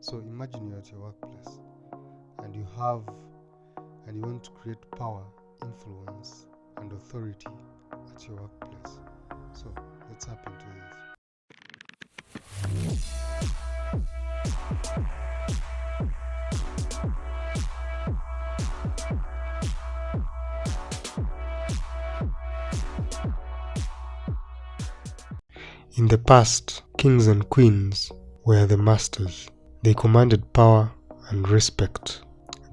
So imagine you're at your workplace and you want to create power, influence, and authority at your workplace. So let's hop into this. In the past, kings and queens were the masters. They commanded power and respect.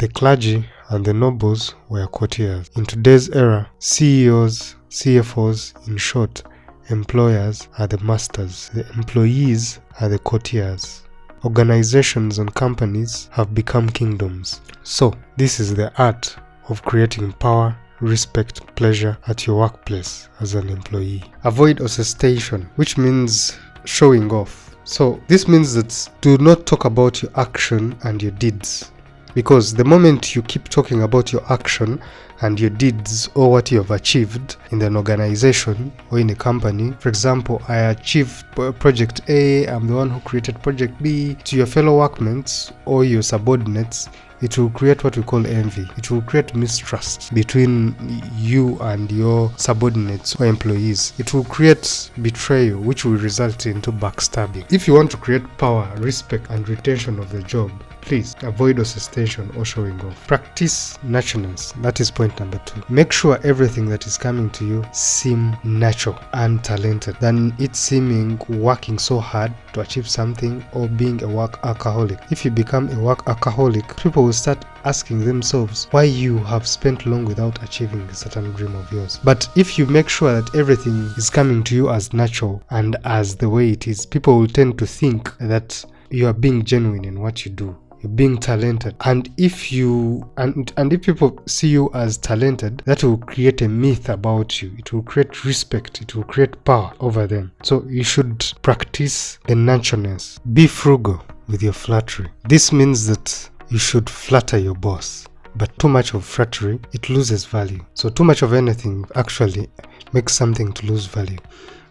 The clergy and the nobles were courtiers. In today's era, CEOs, CFOs, in short, employers are the masters. The employees are the courtiers. Organizations and companies have become kingdoms. So, this is the art of creating power, respect, pleasure at your workplace as an employee. Avoid ostentation, which means showing off. So this means that do not talk about your action and your deeds, because the moment you keep talking about your action and your deeds or what you have achieved in an organization or in a company, for example, I achieved project A, I'm the one who created project B, to your fellow workmates or your subordinates, it will create what we call envy. It will create mistrust between you and your subordinates or employees. It will create betrayal, which will result into backstabbing. If you want to create power, respect, and retention of the job, please avoid ostentation or showing off. Practice naturalness. That is point number 2. Make sure everything that is coming to you seem natural and talented than it seeming working so hard to achieve something or being a work alcoholic. If you become a work alcoholic, people will start asking themselves why you have spent long without achieving a certain dream of yours. But if you make sure that everything is coming to you as natural and as the way it is, people will tend to think that you are being genuine in what you do. You're being talented, and if you and if people see you as talented, that will create a myth about you. It will create respect, it will create power over them. So you should practice the naturalness. Be frugal with your flattery. This means that you should flatter your boss, but too much of flattery, it loses value. So too much of anything actually makes something to lose value.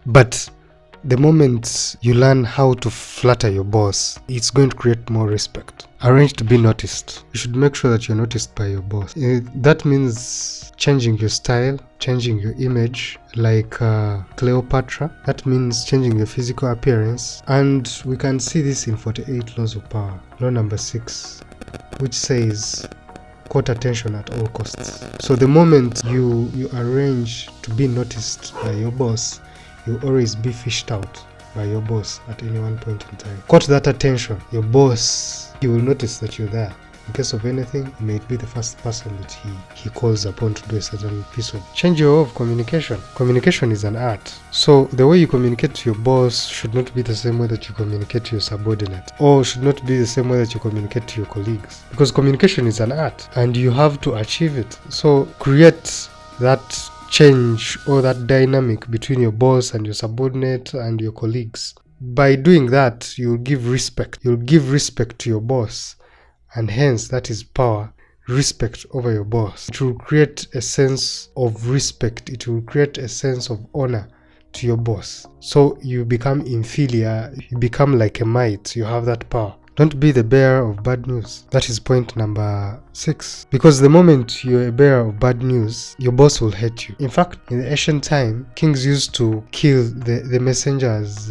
But the moment you learn how to flatter your boss, it's going to create more respect. Arrange to be noticed. You should make sure that you're noticed by your boss. That means changing your style, changing your image, like Cleopatra. That means changing your physical appearance. And we can see this in 48 Laws of Power. Law number 6, which says, court attention at all costs. So the moment you arrange to be noticed by your boss, you'll always be fished out by your boss at any one point in time. Court that attention. Your boss, he will notice that you're there. In case of anything, you may be the first person that he calls upon to do a certain piece of. Change your way of communication. Communication is an art. So the way you communicate to your boss should not be the same way that you communicate to your subordinate, or should not be the same way that you communicate to your colleagues. Because communication is an art and you have to achieve it. So create that change or that dynamic between your boss and your subordinate and your colleagues. By doing that, you'll give respect. You'll give respect to your boss, and hence that is power, respect over your boss. It will create a sense of respect. It will create a sense of honor to your boss. So you become inferior, you become like a mite, you have that power. Don't be the bearer of bad news. That is point number 6. Because the moment you're a bearer of bad news, your boss will hate you. In fact, in the ancient time, kings used to kill the messengers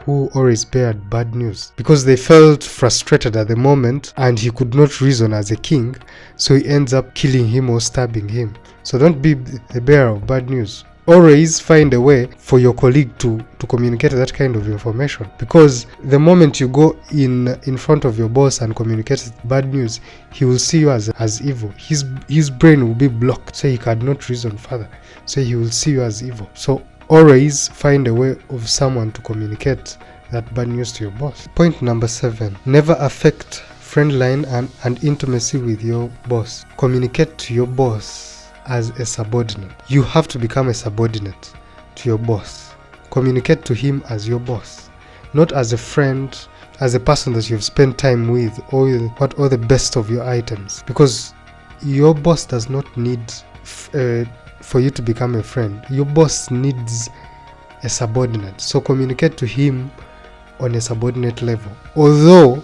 who always bared bad news, because they felt frustrated at the moment and he could not reason as a king, so he ends up killing him or stabbing him. So don't be the bearer of bad news. Always find a way for your colleague to communicate that kind of information, because the moment you go in front of your boss and communicate bad news, he will see you as evil. His brain will be blocked, so he cannot reason further, so he will see you as evil. So always find a way of someone to communicate that bad news to your boss. Point number 7, never affect friend line and intimacy with your boss. Communicate to your boss as a subordinate. You have to become a subordinate to your boss. Communicate to him as your boss, not as a friend, as a person that you've spent time with, or the best of your items, because your boss does not need for you to become a friend. Your boss needs a subordinate. So communicate to him on a subordinate level. Although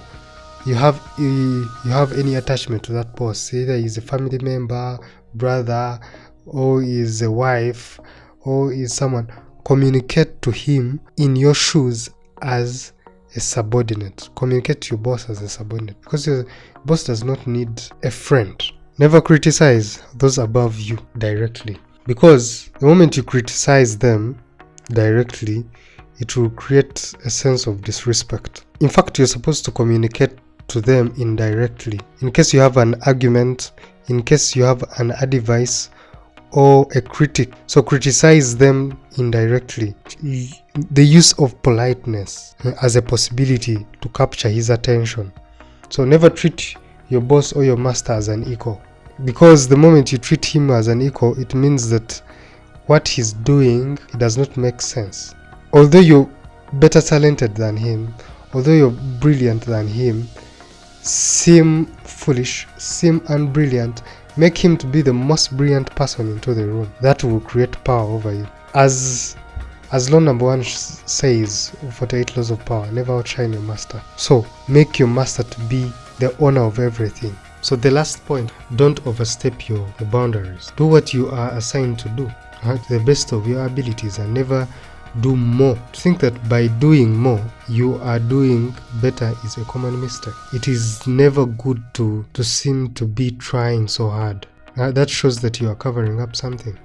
you have any attachment to that boss, either he's a family member, brother, or is a wife, or is someone, communicate to him in your shoes as a subordinate. Communicate to your boss as a subordinate, because your boss does not need a friend. Never criticize those above you directly, because the moment you criticize them directly, it will create a sense of disrespect. In fact, you're supposed to communicate to them indirectly. In case you have an argument, in case you have an advice or a critic, so criticize them indirectly. The use of politeness as a possibility to capture his attention. So never treat your boss or your master as an equal, because the moment you treat him as an equal, it means that what he's doing, it does not make sense. Although you're better talented than him, although you're brilliant than him, seem foolish, seem unbrilliant, make him to be the most brilliant person into the room. That will create power over you. As law number 1 says, 48 laws of power, never outshine your master. So make your master to be the owner of everything. So the last point, don't overstep your boundaries. Do what you are assigned to do at the best of your abilities, and never do more. To think that by doing more you are doing better is a common mistake. It is never good to seem to be trying so hard. That shows that you are covering up something.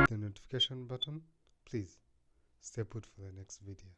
The notification button, please stay put for the next video.